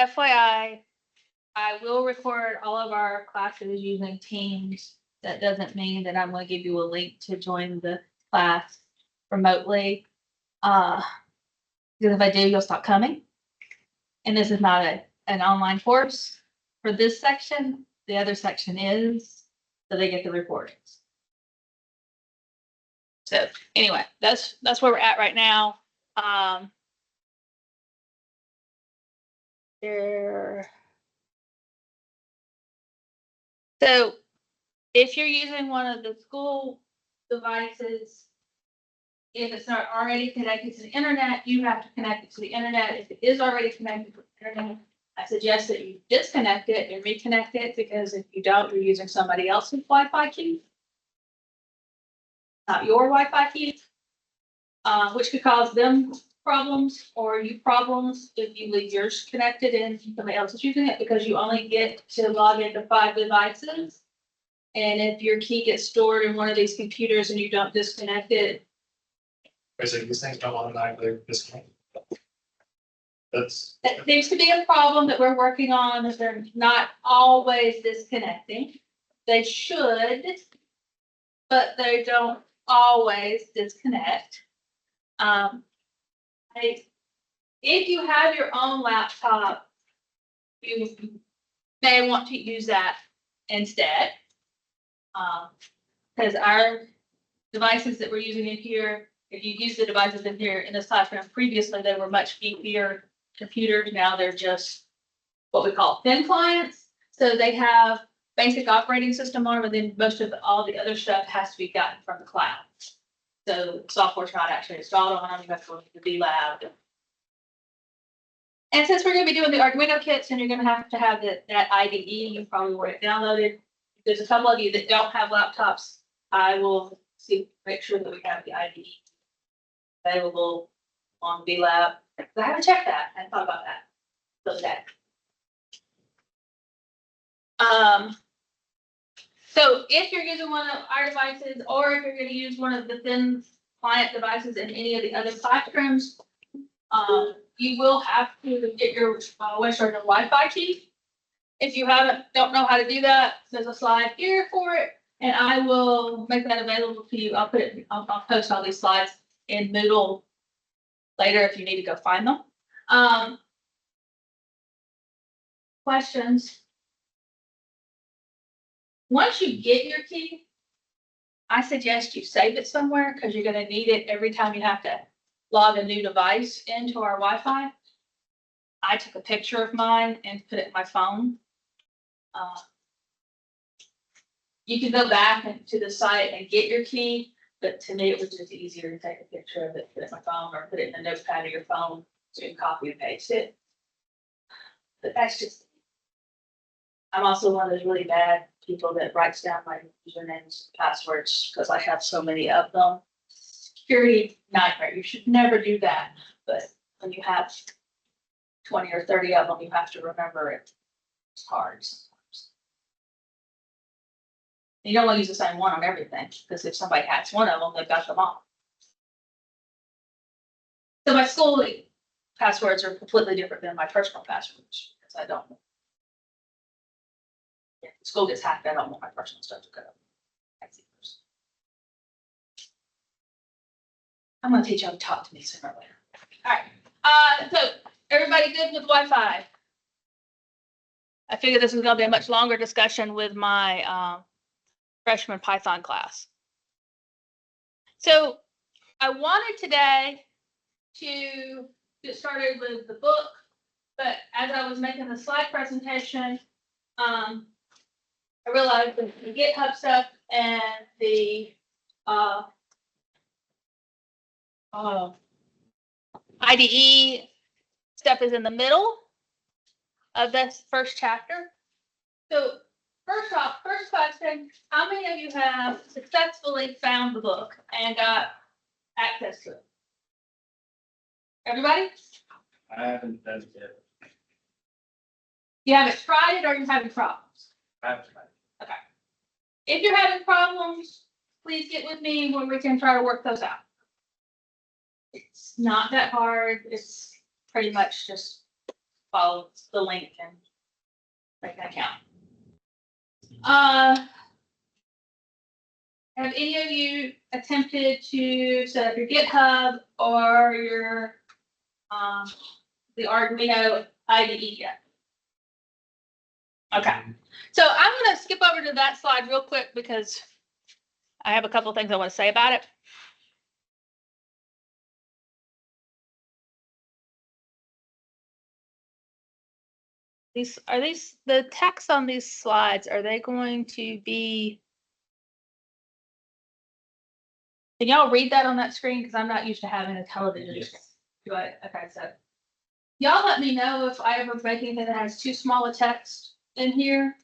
FYI, I will record all of our classes using Teams. That doesn't mean that I'm gonna give you a link to join the class remotely. Because if I do, you'll stop coming. And this is not an online course for this section. The other section is, so they get the recordings. So anyway, that's where we're at right now. So if you're using one of the school devices, if it's not already connected to the internet, you have to connect it to the internet. If it is already connected to the internet, I suggest that you disconnect it and reconnect it, because if you don't, you're using somebody else's Wi-Fi key, not your Wi-Fi key, which could cause them problems or you problems if you leave yours connected and somebody else is using it, because you only get to log into 5 devices. And if your key gets stored in one of these computers and you don't disconnect it. Basically, these things don't automatically disconnect. That seems to be a problem that we're working on, is they're not always disconnecting. They should, but they don't always disconnect. If you have your own laptop, you may want to use that instead. Because our devices that we're using in here, if you use the devices in here in this classroom, previously they were much beefier computers. Now they're just what we call thin clients. So they have basic operating system on them, and then most of all the other stuff has to be gotten from the cloud. So software's not actually installed on them. You have to go to the B-Lab. And since we're going to be doing the Arduino kits, and you're going to have that IDE, you probably want it downloaded. There's a couple of you that don't have laptops. I will make sure that we have the IDE available on B-Lab. I haven't checked that. I hadn't thought about that. So if you're using one of our devices, or if you're going to use one of the thin client devices in any of the other classrooms, you will have to get your Western Wi-Fi key. If you don't know how to do that, there's a slide here for it, and I will make that available to you. I'll post all these slides in Moodle later if you need to go find them. Questions? Once you get your key, I suggest you save it somewhere, because you're going to need it every time you have to log a new device into our Wi-Fi. I took a picture of mine and put it in my phone. You can go back to the site and get your key, but to me it was just easier to take a picture of it, put it in my phone, or put it in the notepad of your phone so you can copy and paste it. But that's just, I'm also one of those really bad people that writes down my usernames and passwords, because I have so many of them. Security nightmare. You should never do that. But when you have 20 or 30 of them, you have to remember it. It's hard sometimes. You don't want to use the same one on everything, because if somebody hacks one of them, they've got them all. So my school passwords are completely different than my personal passwords, because I don't. If the school gets hacked, I don't want my personal stuff to go. I'm going to teach you how to talk to me sooner or later. All right. So everybody good with Wi-Fi? I figured this was going to be a much longer discussion with my freshman Python class. So I wanted today to get started with the book, but as I was making the slide presentation, I realized that the GitHub stuff and the IDE stuff is in the middle of this first chapter. So first question, how many of you have successfully found the book and got access to it? Everybody? I haven't done it yet. You haven't tried it, or you're having problems? I haven't tried it. Okay. If you're having problems, please get with me where we can try to work those out. It's not that hard. It's pretty much just follow the link and make an account. Have any of you attempted to set up your GitHub or your, the Arduino IDE yet? Okay, so I'm gonna skip over to that slide real quick because I have a couple of things I want to say about it. The text on these slides, are they going to be? Can y'all read that on that screen? Because I'm not used to having a television. Yes. Screen. Do I? Okay, so y'all let me know if I ever make anything that has too small a text in here.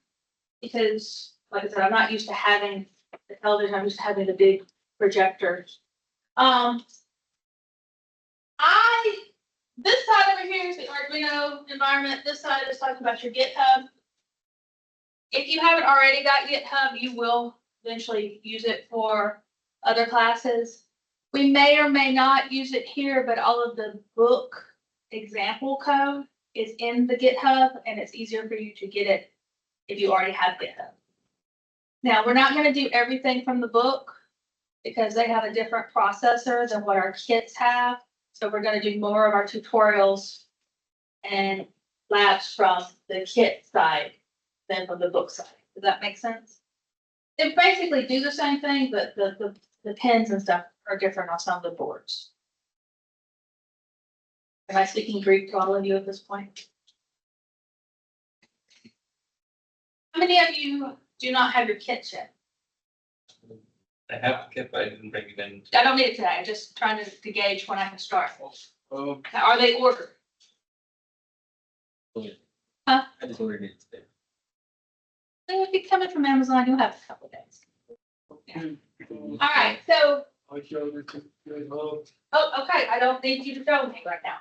Because, like I said, I'm not used to having the television. I'm used to having the big projectors. This side over here is the Arduino environment. This side is talking about your GitHub. If you haven't already got GitHub, you will eventually use it for other classes. We may or may not use it here, but all of the book example code is in the GitHub, and it's easier for you to get it if you already have GitHub. Now, we're not going to do everything from the book because they have a different processor than what our kits have. So we're going to do more of our tutorials and labs from the kit side than from the book side. Does that make sense? They basically do the same thing, but the pins and stuff are different on some of the boards. Am I speaking Greek to all of you at this point? How many of you do not have your kits yet? I have a kit, but I didn't bring it in. I don't need it today. I'm just trying to gauge when I can start. Oh, Are they ordered? Huh? I just ordered it today. If you come in from Amazon, you'll have a couple of days. Yeah. All right, so, oh, okay, I don't need you to show me right now.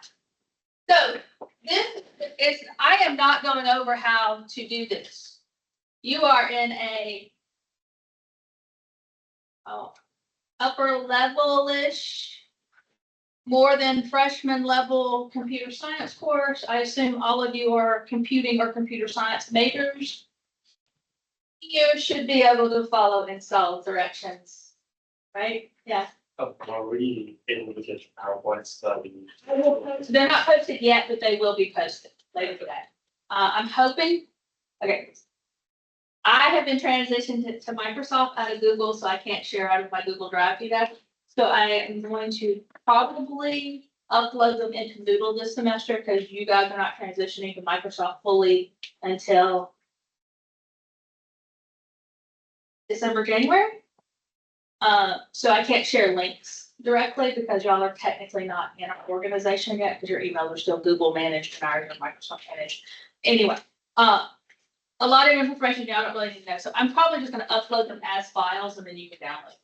So this is, I am not going over how to do this. You are in a upper level-ish, more than freshman level computer science course. I assume all of you are computing or computer science majors. You should be able to follow install directions, right? Yeah. Oh, are we able to get PowerPoints that we? They're not posted yet, but they will be posted later today. I'm hoping, okay. I have been transitioned to Microsoft out of Google, so I can't share out of my Google Drive data. So I am going to probably upload them into Moodle this semester because you guys are not transitioning to Microsoft fully until December, January. So I can't share links directly because y'all are technically not in our organization yet because your emails are still Google managed and ours are Microsoft managed. Anyway, a lot of information y'all don't really need to know. So I'm probably just going to upload them as files and then you can download them.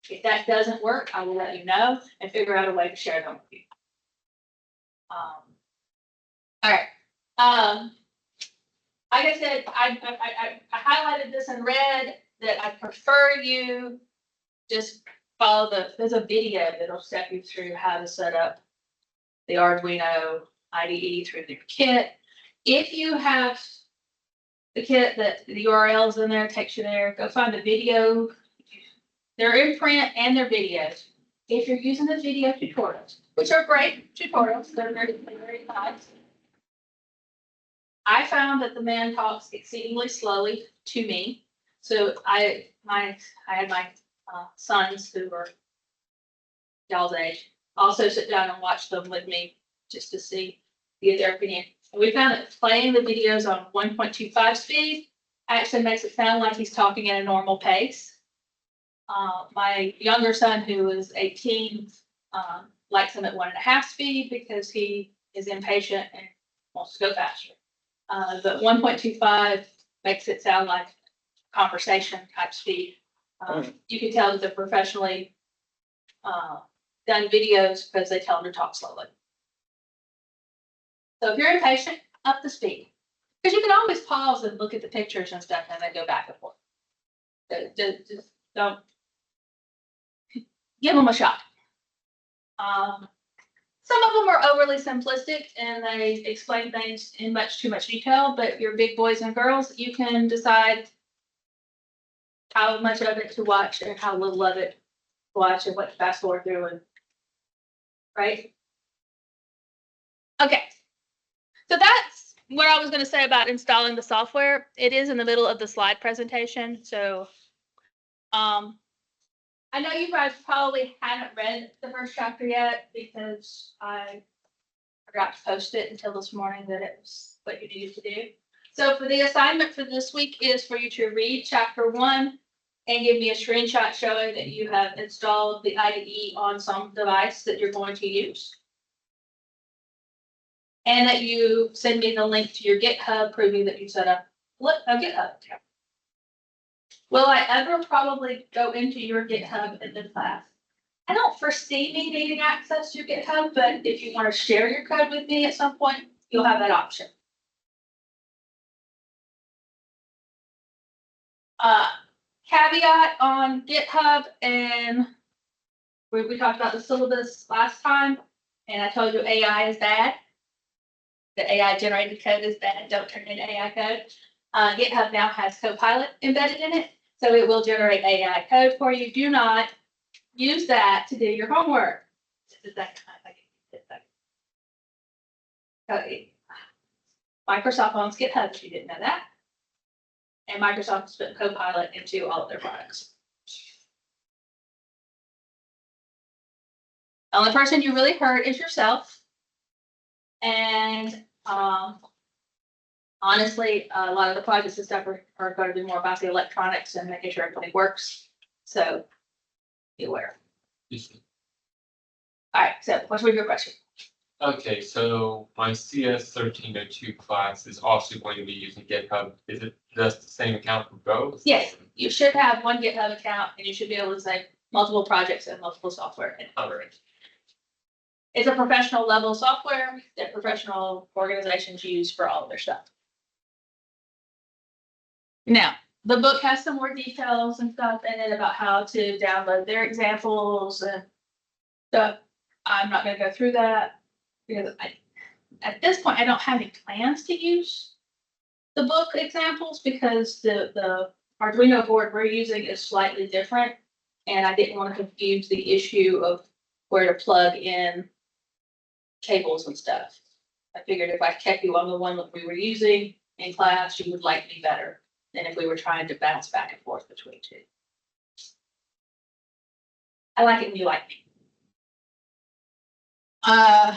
If that doesn't work, I will let you know and figure out a way to share them with you. All right. Like I said, I highlighted this in red that I prefer you just follow there's a video that'll step you through how to set up the Arduino IDE through the kit. If you have the kit that the URLs in there, takes you there, go find the video. They're in print and they're videos. If you're using the video tutorials, which are great tutorials, they're very nice. I found that the man talks exceedingly slowly to me. So I had my sons who were y'all's age also sit down and watch them with me just to get their opinion. And we found that playing the videos on 1.25 speed actually makes it sound like he's talking at a normal pace. My younger son, who is 18, likes him at 1.5 speed because he is impatient and wants to go faster. But 1.25 makes it sound like conversation type speed. You can tell that they're professionally done videos because they tell them to talk slowly. So if you're impatient, up the speed. Because you can always pause and look at the pictures and stuff and then go back and forth. Just don't give them a shot. Some of them are overly simplistic and they explain things in much too much detail, but your big boys and girls, you can decide how much of it to watch and how little of it to watch and what to fast forward through and, right? Okay. So that's what I was gonna say about installing the software. It is in the middle of the slide presentation, so I know you guys probably haven't read the first chapter yet because I forgot to post it until this morning that it was what you needed to do. So for the assignment for this week is for you to read chapter 1 and give me a screenshot showing that you have installed the IDE on some device that you're going to use. And that you send me the link to your GitHub proving that you set up a GitHub account. Will I ever probably go into your GitHub in this class? I don't foresee me needing access to GitHub, but if you want to share your code with me at some point, you'll have that option. Caveat on GitHub, and we talked about the syllabus last time, and I told you AI is bad. The AI generated code is bad. Don't turn in AI code. GitHub now has Copilot embedded in it, so it will generate AI code for you. Do not use that to do your homework. Microsoft owns GitHub, if you didn't know that. And Microsoft has put Copilot into all of their products. The only person you really hurt is yourself. And honestly, a lot of the projects and stuff are going to be more about the electronics and making sure everything works. So be aware. All right, so what's your question? Okay, so my CS 1302 class is also going to be using GitHub. Is it just the same account for both? Yes, you should have one GitHub account and you should be able to save multiple projects and multiple software in it. It's a professional level software that professional organizations use for all of their stuff. Now, the book has some more details and stuff in it about how to download their examples and stuff. I'm not going to go through that because at this point, I don't have any plans to use the book examples because the Arduino board we're using is slightly different. And I didn't want to confuse the issue of where to plug in cables and stuff. I figured if I kept you on the one that we were using in class, you would like me better than if we were trying to bounce back and forth between two. I like it when you like me. All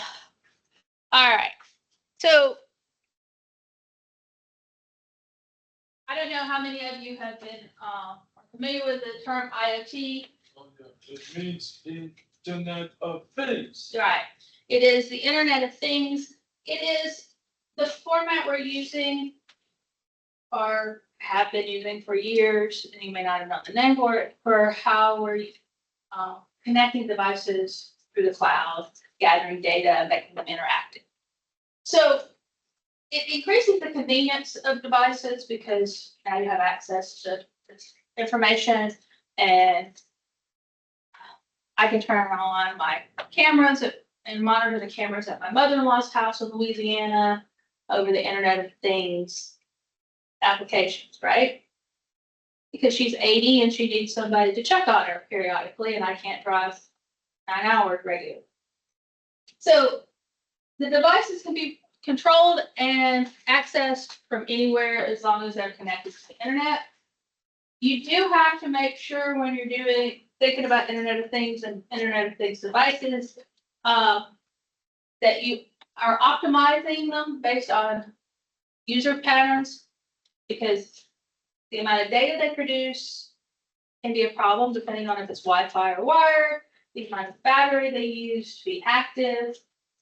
right. So I don't know how many of you have been familiar with the term IoT. It means Internet of Things. Right. It is the Internet of Things. It is the format we're using or have been using for years, and you may not have known the name for it, for how we're connecting devices through the cloud, gathering data, making them interactive. So it increases the convenience of devices because now you have access to this information, and I can turn on my cameras and monitor the cameras at my mother-in-law's house in Louisiana over the Internet of Things applications, right? Because she's 80 and she needs somebody to check on her periodically, and I can't drive 9 hours regularly. So the devices can be controlled and accessed from anywhere as long as they're connected to the internet. You do have to make sure when you're thinking about Internet of Things and Internet of Things devices, that you are optimizing them based on user patterns, because the amount of data they produce can be a problem depending on if it's Wi-Fi or wired. The amount of battery they use to be active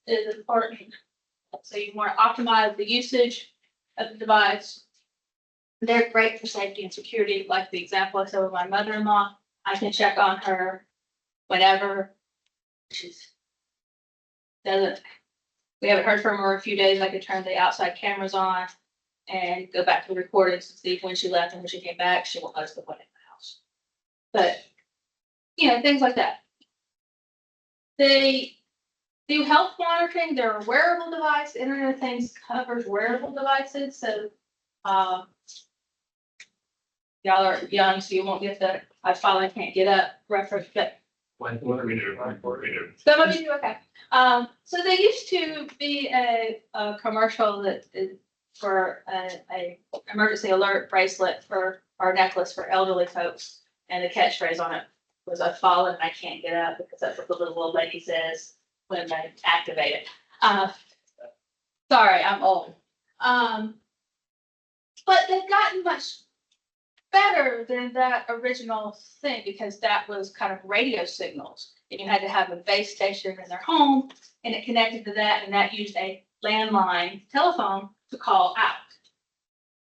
is important. So you want to optimize the usage of the device. They're great for safety and security, like the example I showed with my mother-in-law. I can check on her whenever we haven't heard from her in a few days. I could turn the outside cameras on and go back to the recordings and see when she left and when she came back. She won't let us go in the house. But, things like that. The do health monitoring. There are wearable devices. Internet of Things covers wearable devices, so, y'all are young, so you won't get the, I finally can't get up reference, but What we do, what we do. some of you do, okay. So there used to be a commercial that is for a emergency alert bracelet for, or necklace for elderly folks. And the catchphrase on it was, "I've fallen and I can't get up," because that's what the little old lady says when they activate it. Sorry, I'm old. But they've gotten much better than that original thing, because that was kind of radio signals. And you had to have a base station in their home, and it connected to that, and that used a landline telephone to call out.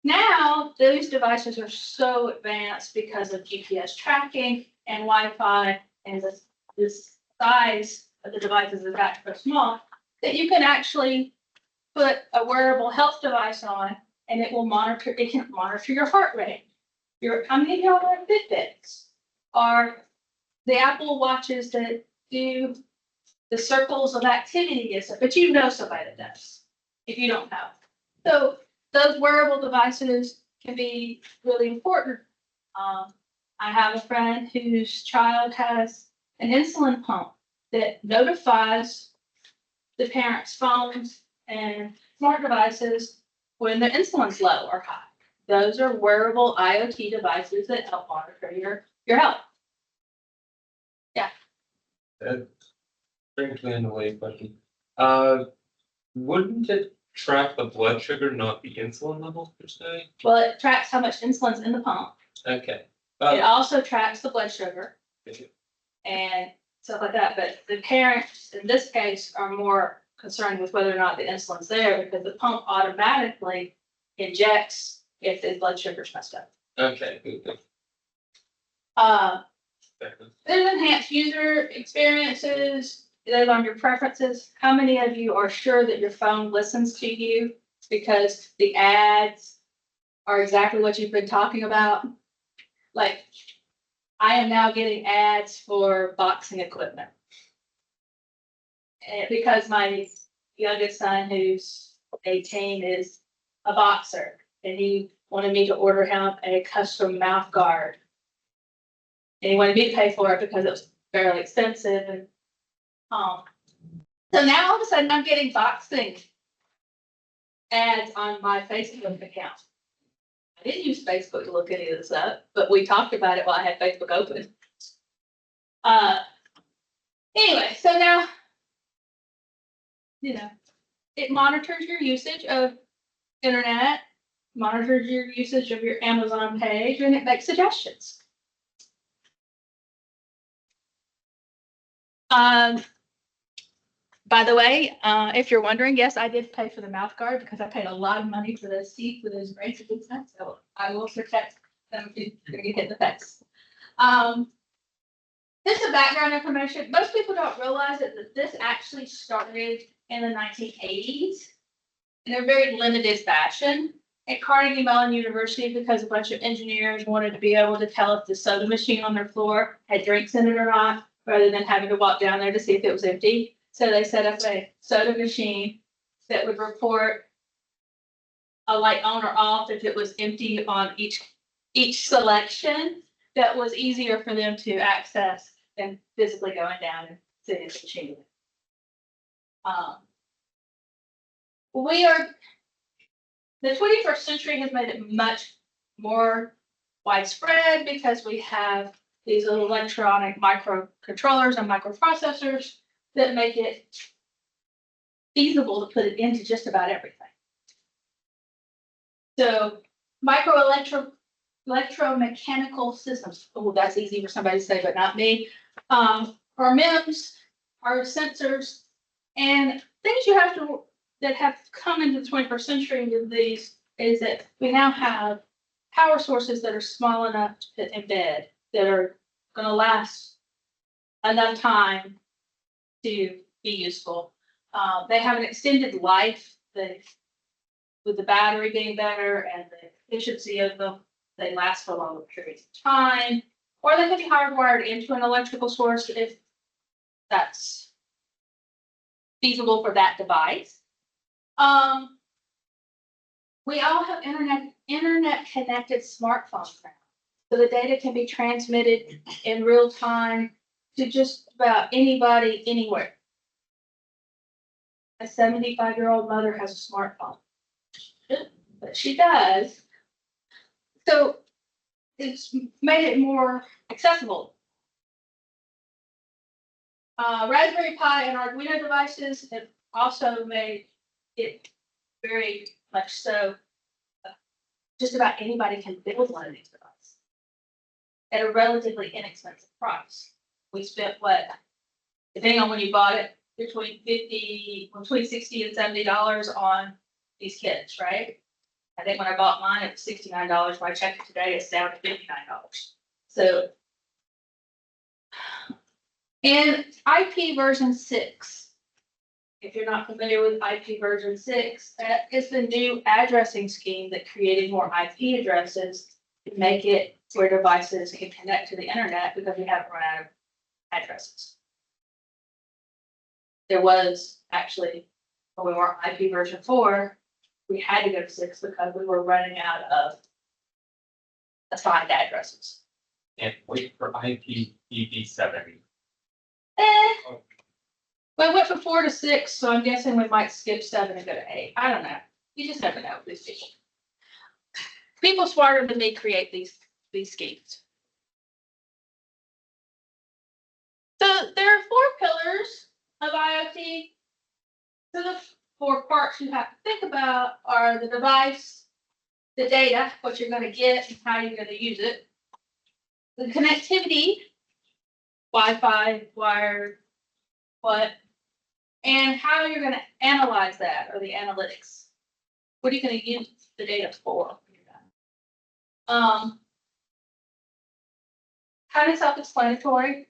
Now, those devices are so advanced because of GPS tracking and Wi-Fi, and the size of the devices is that so small that you can actually put a wearable health device on, and it will monitor. It can monitor your heart rate. How many of y'all wear Fitbits? Are the Apple Watches that do the circles of activity and stuff, but you know somebody that does, if you don't know. So those wearable devices can be really important. I have a friend whose child has an insulin pump that notifies the parents' phones and smart devices when their insulin's low or high. Those are wearable IoT devices that help monitor your health. That brings me into a question. Wouldn't it track the blood sugar, not the insulin level per se? Well, it tracks how much insulin's in the pump. Okay. It also tracks the blood sugar Okay. and stuff like that, but the parents in this case are more concerned with whether or not the insulin's there, because the pump automatically injects if the blood sugar's messed up. Okay, good. There's enhanced user experiences, there's on your preferences. How many of you are sure that your phone listens to you because the ads are exactly what you've been talking about? Like, I am now getting ads for boxing equipment. And because my youngest son, who's 18, is a boxer, and he wanted me to order him a custom mouth guard. And he wanted me to pay for it because it was fairly expensive, and so now all of a sudden I'm getting boxing ads on my Facebook account. I didn't use Facebook to look any of this up, but we talked about it while I had Facebook open. Anyway, so now, it monitors your usage of internet, monitors your usage of your Amazon page, and it makes suggestions. By the way, if you're wondering, yes, I did pay for the mouth guard because I paid a lot of money for those teeth with those braces and stuff, so I will protect them if you're gonna get hit in the face. This is background information. Most people don't realize that this actually started in the 1980s in a very limited fashion at Carnegie Mellon University, because a bunch of engineers wanted to be able to tell if the soda machine on their floor had drinks in it or not, rather than having to walk down there to see if it was empty. So they set up a soda machine that would report a light on or off if it was empty on each selection. That was easier for them to access than physically going down and sitting in the machine. The 21st century has made it much more widespread because we have these little electronic microcontrollers and microprocessors that make it feasible to put it into just about everything. So electromechanical systems, oh, that's easy for somebody to say, but not me, are MEMS, are sensors, and things that have come into the 21st century with these is that we now have power sources that are small enough to fit in bed, that are going to last enough time to be useful. They have an extended life, with the battery being better and the efficiency of them, they last for longer periods of time, or they can be hardwired into an electrical source if that's feasible for that device. We all have internet connected smartphones now. So the data can be transmitted in real time to just about anybody, anywhere. A 75-year-old mother has a smartphone, but she does. So it's made it more accessible. Raspberry Pi and Arduino devices have also made it very much so. Just about anybody can build one of these devices at a relatively inexpensive price. We spent what, depending on when you bought it, between $60 and $70 on these kits, right? I think when I bought mine, it was $69. When I checked it today, it's down to $59. So, in IP version 6, if you're not familiar with IP version 6, that is the new addressing scheme that created more IP addresses to make it where devices can connect to the internet because we haven't run out of addresses. There was actually, when we were on IP version 4, we had to go to 6 because we were running out of assigned addresses. And wait for IPv7. We went from 4 to 6, so I'm guessing we might skip 7 and go to 8. I don't know. You just never know with these people. People smarter than me create these schemes. So there are 4 pillars of IoT. So the 4 parts you have to think about are the device, the data, what you're going to get, and how you're going to use it, the connectivity, Wi-Fi, wired, what, and how you're going to analyze that, or the analytics. What are you going to use the data for? Kind of self-explanatory.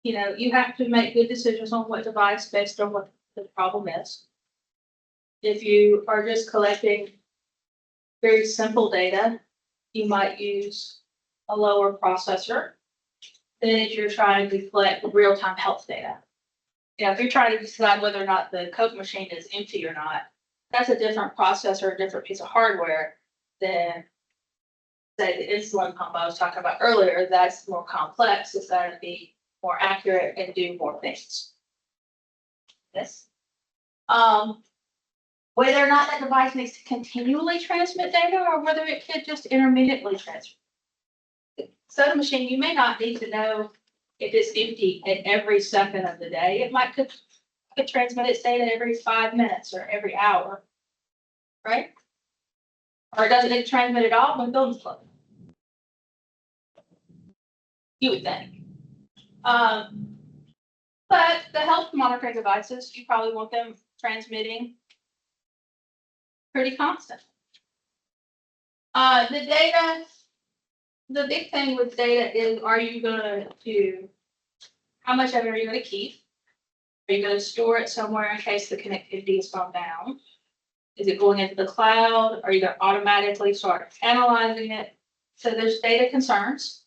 You know, you have to make good decisions on what device based on what the problem is. If you are just collecting very simple data, you might use a lower processor than if you're trying to collect real-time health data. You know, if you're trying to decide whether or not the Coke machine is empty or not, that's a different processor, a different piece of hardware than, say, the insulin pump I was talking about earlier. That's more complex. It's got to be more accurate and do more things. Yes. Whether or not that device needs to continually transmit data or whether it could just intermittently transmit. Soda machine, you may not need to know if it's empty at every second of the day. It might could transmit its data every 5 minutes or every hour, right? Or it doesn't need to transmit at all when the building's closed. You would think. But the health monitoring devices, you probably want them transmitting pretty constant. The data, the big thing with data is, are you going to, how much of it are you going to keep? Are you going to store it somewhere in case the connectivity is gone down? Is it going into the cloud? Are you going to automatically start analyzing it? So there's data concerns.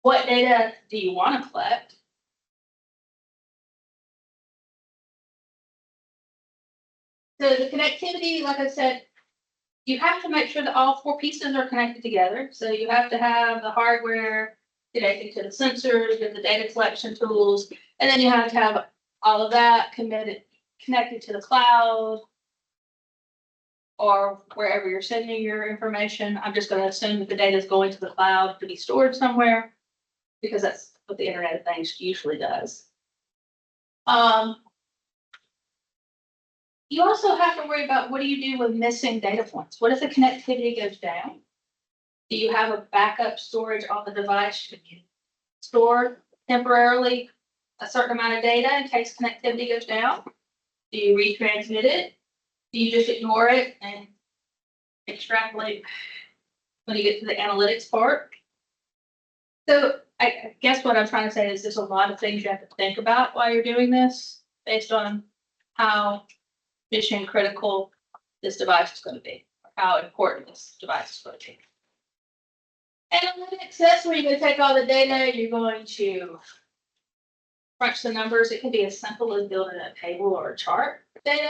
What data do you want to collect? So the connectivity, like I said, you have to make sure that all 4 pieces are connected together. So you have to have the hardware connected to the sensors, and the data collection tools, and then you have to have all of that connected to the cloud or wherever you're sending your information. I'm just going to assume that the data is going to the cloud to be stored somewhere, because that's what the Internet of Things usually does. You also have to worry about, what do you do with missing data points? What if the connectivity goes down? Do you have a backup storage on the device to store temporarily a certain amount of data in case connectivity goes down? Do you retransmit it? Do you just ignore it and extrapolate when you get to the analytics part? So I guess what I'm trying to say is there's a lot of things you have to think about while you're doing this based on how mission critical this device is going to be, or how important this device is going to be. Analytics, that's where you're going to take all the data, you're going to crunch the numbers. It could be as simple as building a table or a chart data,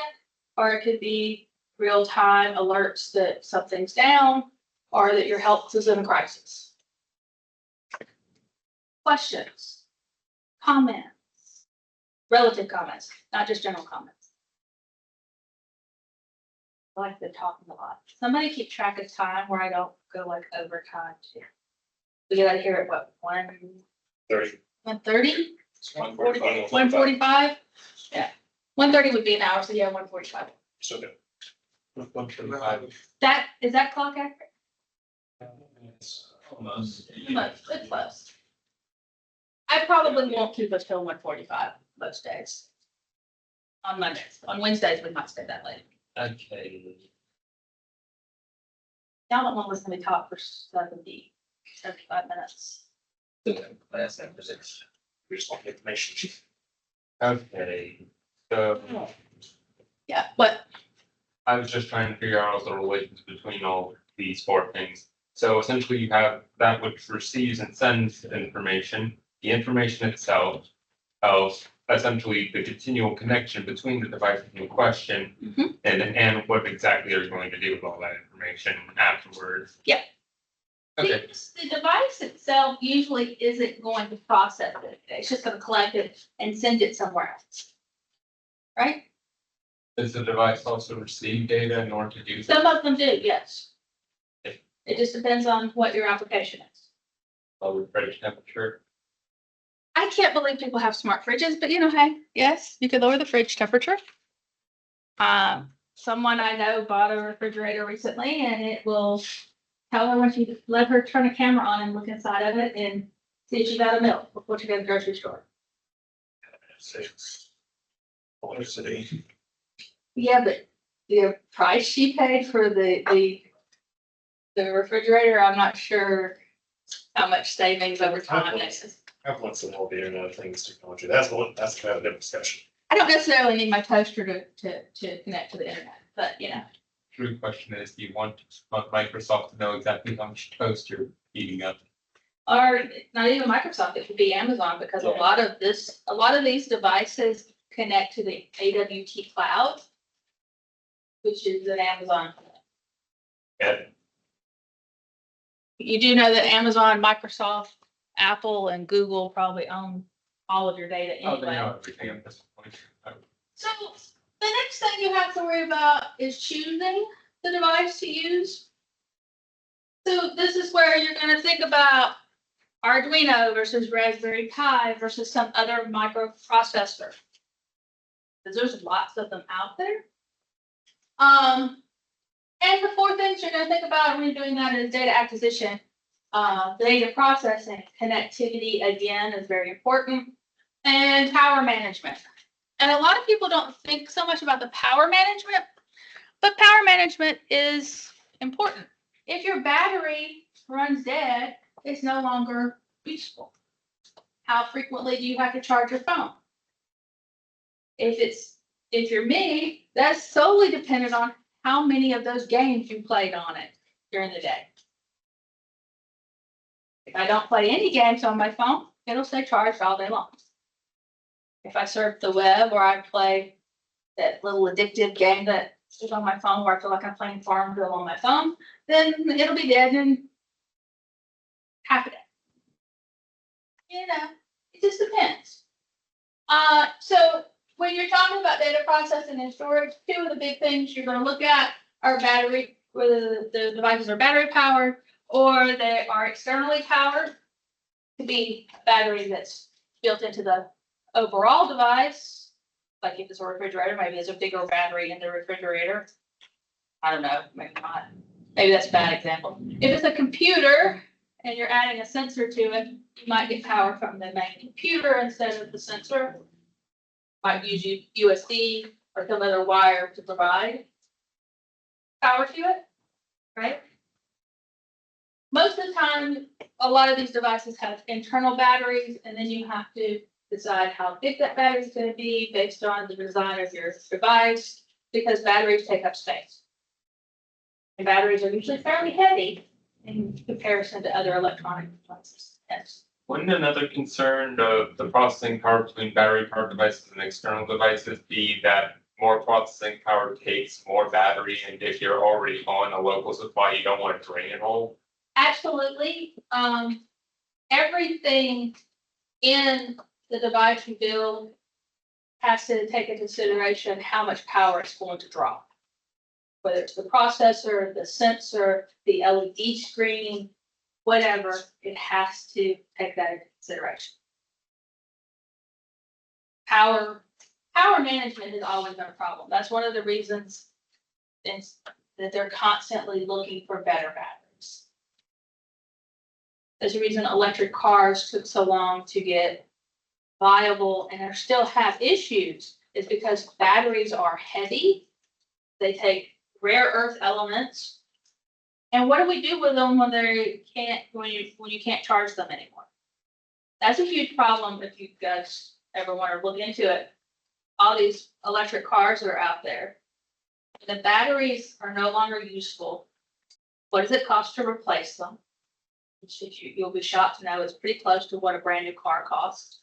or it could be real-time alerts that something's down or that your health is in a crisis. Questions, comments, relative comments, not just general comments. I like the talking a lot. Somebody keep track of time where I don't go like overtime too. We get out of here at what, 30. 1:30? It's 1:45. 1:45? Yeah, 1:30 would be an hour, so yeah, 1:45. So good. 1:25. That, is that clock accurate? Almost. It's close. I probably won't keep us till 1:45 most days. On Mondays, on Wednesdays, we might stay that late. Okay. Y'all don't want to listen to me talk for 75 minutes. Last emphasis. We just want information. Okay, so Yeah, but I was just trying to figure out the relations between all these four things. So essentially you have that which receives and sends information, the information itself of essentially the continual connection between the devices in question. Mhm. And what exactly are you going to do with all that information afterwards? Yeah. Okay, because the device itself usually isn't going to process it. It's just going to collect it and send it somewhere else. Right? does the device also receive data in order to do so? Some of them do, yes. Okay. It just depends on what your application is. Lower fridge temperature? I can't believe people have smart fridges, but hey, yes, you could lower the fridge temperature. Someone I know bought a refrigerator recently and it will tell her when she let her turn a camera on and look inside of it and see if she got a milk before she goes to the grocery store. Electricity. Yeah, but the price she paid for the refrigerator, I'm not sure how much savings over time is. I've looked at all the Internet of Things technology. That's kind of a different discussion. I don't necessarily need my toaster to connect to the internet, but True question is, do you want Microsoft to know exactly how much toast you're heating up? or not even Microsoft, it could be Amazon, because a lot of these devices connect to the AWT cloud, which is an Amazon. Yeah. You do know that Amazon, Microsoft, Apple, and Google probably own all of your data Oh, they anyway. know everything at this point. So the next thing you have to worry about is choosing the device to use. So this is where you're going to think about Arduino versus Raspberry Pi versus some other microprocessor. Because there's lots of them out there. And the four things you're going to think about when you're doing that is data acquisition, data processing, connectivity, again, is very important, and power management. And a lot of people don't think so much about the power management, but power management is important. If your battery runs dead, it's no longer useful. How frequently do you have to charge your phone? If you're me, that's solely dependent on how many of those games you played on it during the day. If I don't play any games on my phone, it'll stay charged all day long. If I surf the web or I play that little addictive game that is on my phone where I feel like I'm playing Farmville on my phone, then it'll be dead in half a day. It just depends. So when you're talking about data processing and storage, two of the big things you're going to look at are battery, whether the devices are battery powered or they are externally powered. Could be a battery that's built into the overall device. Like if it's a refrigerator, maybe there's a bigger battery in the refrigerator. I don't know, maybe not. Maybe that's a bad example. If it's a computer and you're adding a sensor to it, you might get power from the main computer instead of the sensor. Might use USB or some other wire to provide power to it, right? Most of the time, a lot of these devices have internal batteries, and then you have to decide how big that battery is going to be based on the design of your device, because batteries take up space. And batteries are usually fairly heavy in comparison to other electronic devices. Yes. Wouldn't another concern of the processing power between battery powered devices and external devices be that more processing power takes more battery, and if you're already on a local supply, you don't want to drain it all? Absolutely. Everything in the device you build has to take into consideration how much power it's going to draw. Whether it's the processor, the sensor, the LED screen, whatever, it has to take that into consideration. Power management has always been a problem. That's one of the reasons that they're constantly looking for better batteries. There's a reason electric cars took so long to get viable and are still have issues, is because batteries are heavy. They take rare earth elements. And what do we do with them when you can't charge them anymore? That's a huge problem if you guys ever want to look into it. All these electric cars that are out there, the batteries are no longer useful. What does it cost to replace them? You'll be shocked to know it's pretty close to what a brand new car costs.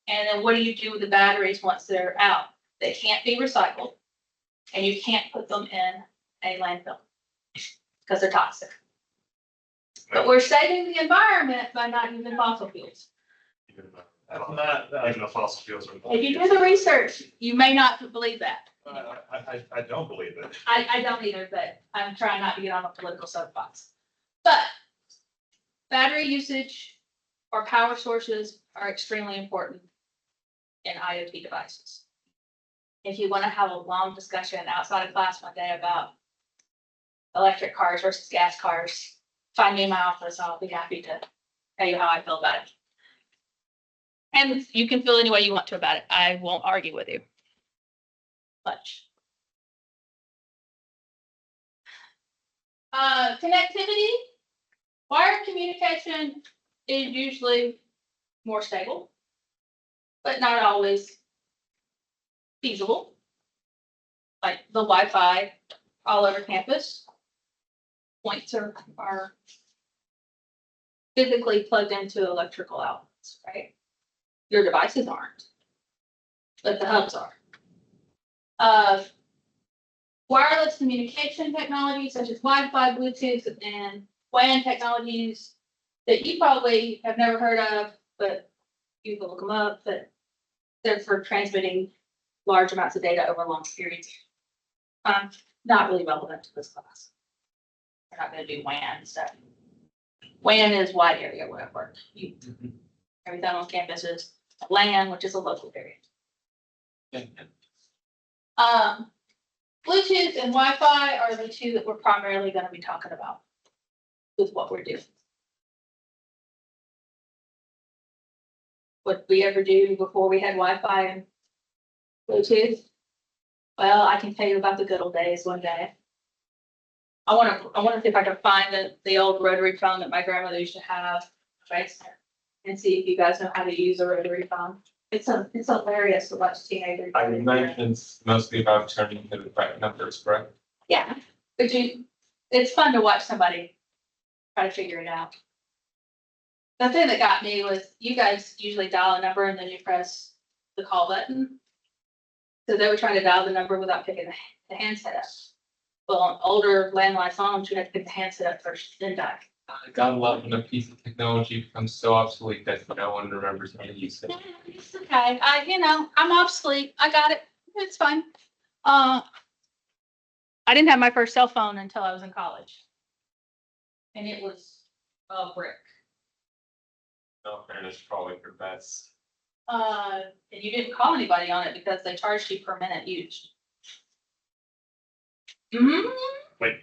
And then what do you do with the batteries once they're out? They can't be recycled, and you can't put them in a landfill because they're toxic. But we're saving the environment by not using fossil fuels. Even the fossil fuels are. If you do the research, you may not believe that. I don't believe it. I don't either, but I'm trying not to get on a political soapbox. But battery usage or power sources are extremely important in IoT devices. If you want to have a long discussion outside of class one day about electric cars versus gas cars, find me in my office. I'll be happy to tell you how I feel about it. And you can feel any way you want to about it. I won't argue with you much. Connectivity, wired communication is usually more stable, but not always feasible. Like the Wi-Fi all over campus, points are physically plugged into electrical outlets, right? Your devices aren't, but the hubs are. Wireless communication technologies such as Wi-Fi, Bluetooth, and WAN technologies that you probably have never heard of, but you can look them up, but they're for transmitting large amounts of data over long periods. Not really relevant to this class. We're not going to do WAN and stuff. WAN is wide area network. Everything on campus is LAN, which is a local area. Bluetooth and Wi-Fi are the two that we're primarily going to be talking about with what we're doing. What we ever do before we had Wi-Fi and Bluetooth? Well, I can tell you about the good old days one day. I want to see if I can find the old rotary phone that my grandmother used to have, right? And see if you guys know how to use a rotary phone. It's hilarious to watch teenagers. I imagine it's mostly about turning to the right numbers, correct? Yeah, but it's fun to watch somebody try to figure it out. The thing that got me was you guys usually dial a number and then you press the call button. So they were trying to dial the number without picking the handset up. Well, on older landline phones, you had to pick the handset up first, then dial. God love when a piece of technology becomes so obsolete that no one remembers how to use it. It's okay. I'm obsolete. I got it. It's fine. I didn't have my first cell phone until I was in college. And it was a brick. No fairness, probably for best. And you didn't call anybody on it because they charged you per minute used. Wait,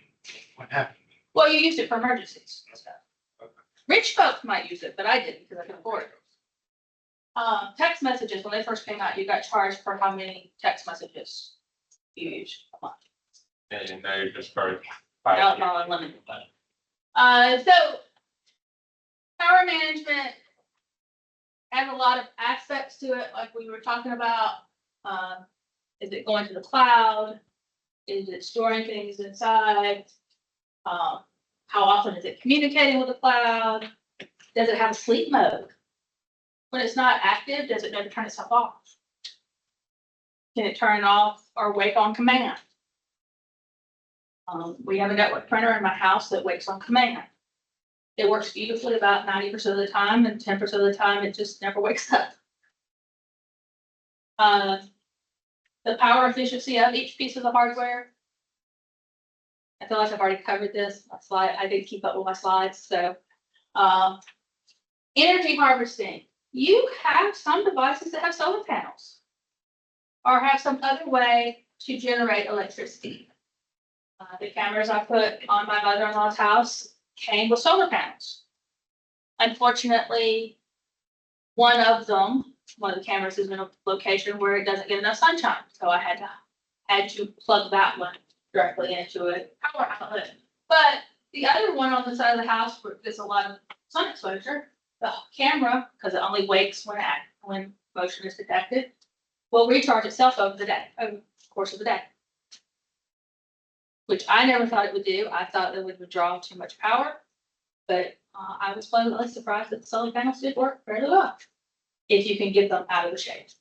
what happened? Well, you used it for emergencies and stuff. Rich folks might use it, but I didn't because I could afford it. Text messages, when they first came out, you got charged for how many text messages you used a month. And now you're just charged Now it's $5. all unlimited. So power management has a lot of aspects to it, like we were talking about. Is it going to the cloud? Is it storing things inside? How often is it communicating with the cloud? Does it have a sleep mode? When it's not active, does it know to turn itself off? Can it turn it off or wake on command? We have a network printer in my house that wakes on command. It works beautifully about 90% of the time, and 10% of the time it just never wakes up. The power efficiency of each piece of the hardware. I feel like I've already covered this. My slide, I didn't keep up with my slides, so. Energy harvesting. You have some devices that have solar panels or have some other way to generate electricity. The cameras I put on my mother-in-law's house came with solar panels. Unfortunately, one of the cameras is in a location where it doesn't get enough sunshine, so I had to plug that one directly into a power outlet. But the other one on the side of the house where there's a lot of sun exposure, the camera, because it only wakes when motion is detected, will recharge itself over the course of the day. Which I never thought it would do. I thought it would withdraw too much power, but I was pleasantly surprised that the solar panels did work fairly well if you can get them out of the shade.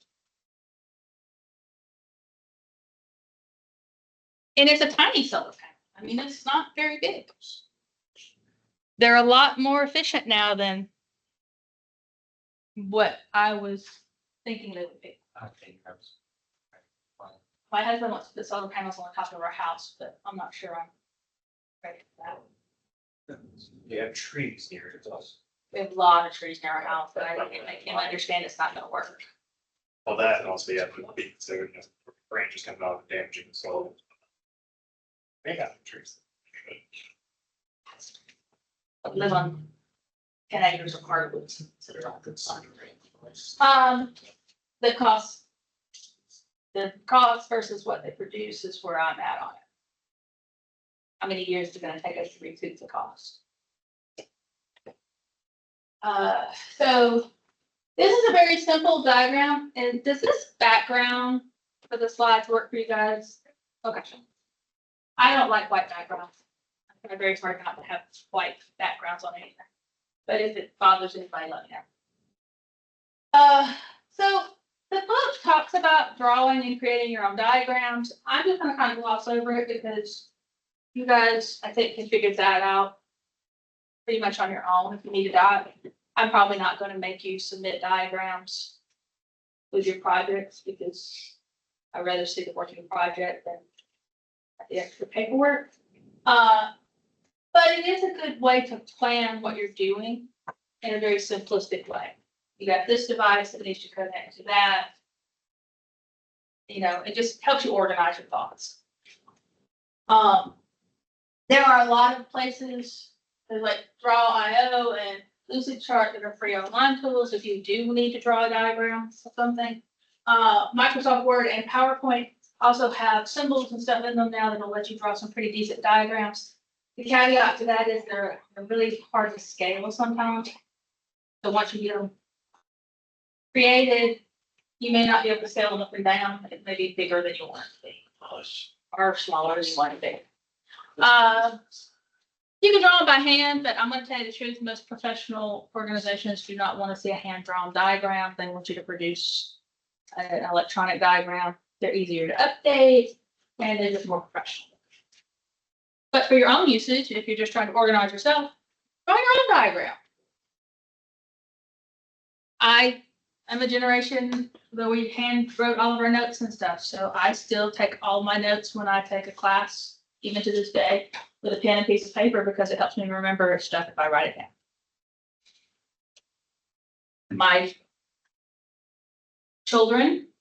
And it's a tiny solar panel. I mean, it's not very big. They're a lot more efficient now than what I was thinking they would be. I think that's. My husband wants to put solar panels on top of our house, but I'm not sure I'm ready for that. You have trees near it, also. We have a lot of trees near our house, but I can't understand it's not gonna work. Well, that and also, yeah, would be considered, branches coming out and damaging the soil. They got trees. I live on 10 acres of hardwoods, so they're all good sun. The cost versus what they produce is where I'm at on it. How many years is it gonna take us to recoup the cost? So this is a very simple diagram, and does this background for the slides work for you guys? Okay. I don't like white backgrounds. I try very hard not to have white backgrounds on anything, but if it bothers anybody, let me know. So the book talks about drawing and creating your own diagrams. I'm just gonna kind of gloss over it because you guys, I think, can figure that out pretty much on your own if you need to dive. I'm probably not gonna make you submit diagrams with your projects because I'd rather see the working project than the extra paperwork. But it is a good way to plan what you're doing in a very simplistic way. You got this device that needs to connect to that. You know, it just helps you organize your thoughts. There are a lot of places, there's like Draw.io and Lucidchart that are free online tools if you do need to draw a diagram or something. Microsoft Word and PowerPoint also have symbols and stuff in them now that'll let you draw some pretty decent diagrams. The caveat to that is they're really hard to scale sometimes. So once you get them created, you may not be able to scale them up and down. It may be bigger than you want it to be, or smaller than you want it to be. You can draw them by hand, but I'm going to tell you the truth. Most professional organizations do not want to see a hand-drawn diagram. They want you to produce an electronic diagram. They're easier to update, and they're just more professional. But for your own usage, if you're just trying to organize yourself, draw your own diagram. I am a generation where we hand wrote all of our notes and stuff, so I still take all my notes when I take a class, even to this day, with a pen and piece of paper because it helps me remember stuff if I write it down. My children,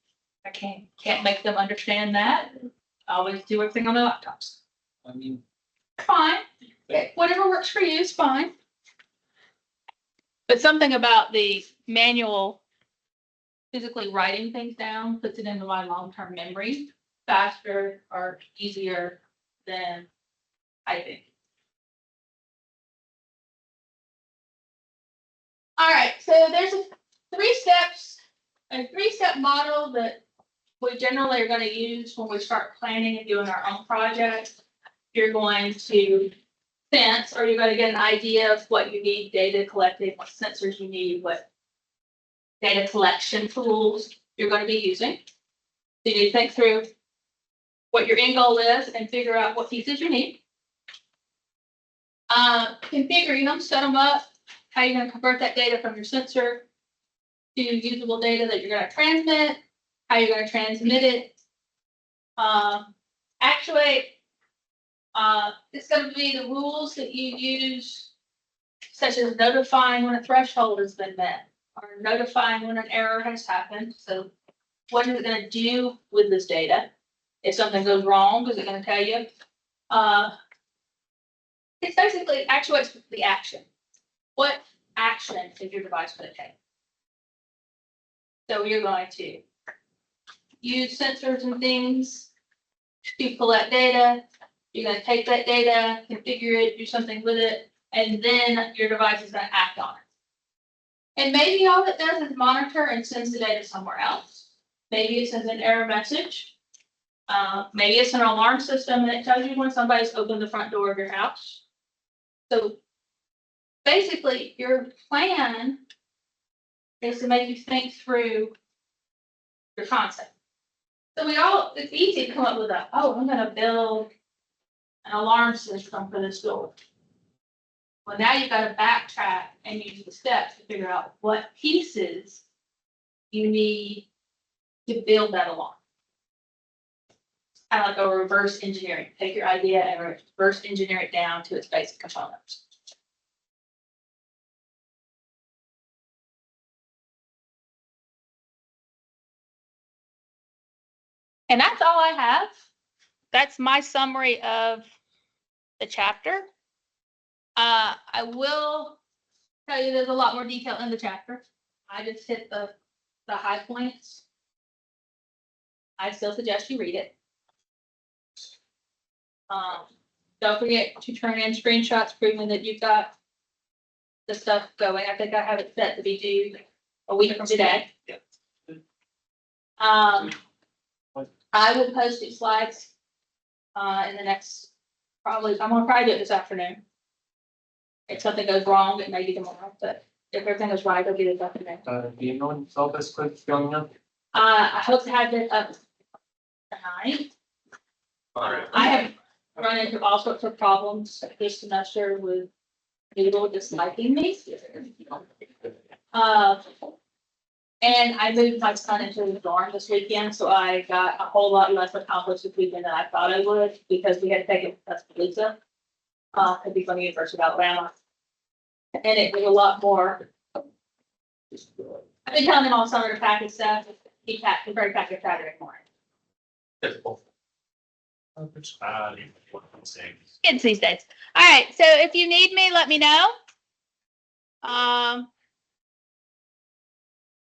I can't make them understand that. I always do everything on their laptops. I mean, Fine. Whatever works for you is fine. But something about the manual physically writing things down puts it into my long-term memory faster or easier than typing. All right, so there's a three-step model that we generally are going to use when we start planning and doing our own projects. You're going to sense, or you're gonna get an idea of what you need data collecting, what sensors you need, what data collection tools you're gonna be using. So you need to think through what your end goal is and figure out what pieces you need. Configuring them, set them up, how you're gonna convert that data from your sensor to usable data that you're gonna transmit, how you're gonna transmit it. Actuate, it's gonna be the rules that you use, such as notifying when a threshold has been met, or notifying when an error has happened. So what is it gonna do with this data? If something goes wrong, is it gonna tell you? It's basically actuates the action. What action is your device gonna take? So you're going to use sensors and things to collect data. You're gonna take that data, configure it, do something with it, and then your device is gonna act on it. And maybe all it does is monitor and sends the data somewhere else. Maybe it sends an error message. Maybe it's an alarm system and it tells you when somebody's opened the front door of your house. So basically, your plan is to make you think through your concept. So it's easy to come up with I'm gonna build an alarm system for this door. Well, now you've got to backtrack and use the steps to figure out what pieces you need to build that alarm. Kind of like a reverse engineering. Take your idea and reverse engineer it down to its basic components. And that's all I have. That's my summary of the chapter. I will tell you there's a lot more detail in the chapter. I just hit the high points. I still suggest you read it. Don't forget to turn in screenshots proving that you've got the stuff going. I think I have it set to be due a week from today. Yeah. I will post these slides in the next, I'm gonna probably do it this afternoon. If something goes wrong, it may be tomorrow, but if everything goes right, it'll be this afternoon. Do you know when Selfish Quit's going up? I hope to have it up tonight. Alright. I have run into all sorts of problems this semester with people disliking me. And I moved my son into the dorm this weekend, so I got a whole lot less accomplished this weekend than I thought I would, because we had to take it to Tuscaloosa. To be from the University of Alabama. And it was a lot more. I've been telling him all summer to pack his stuff. He very packed Saturday morning. Kids these days. All right, so if you need me, let me know.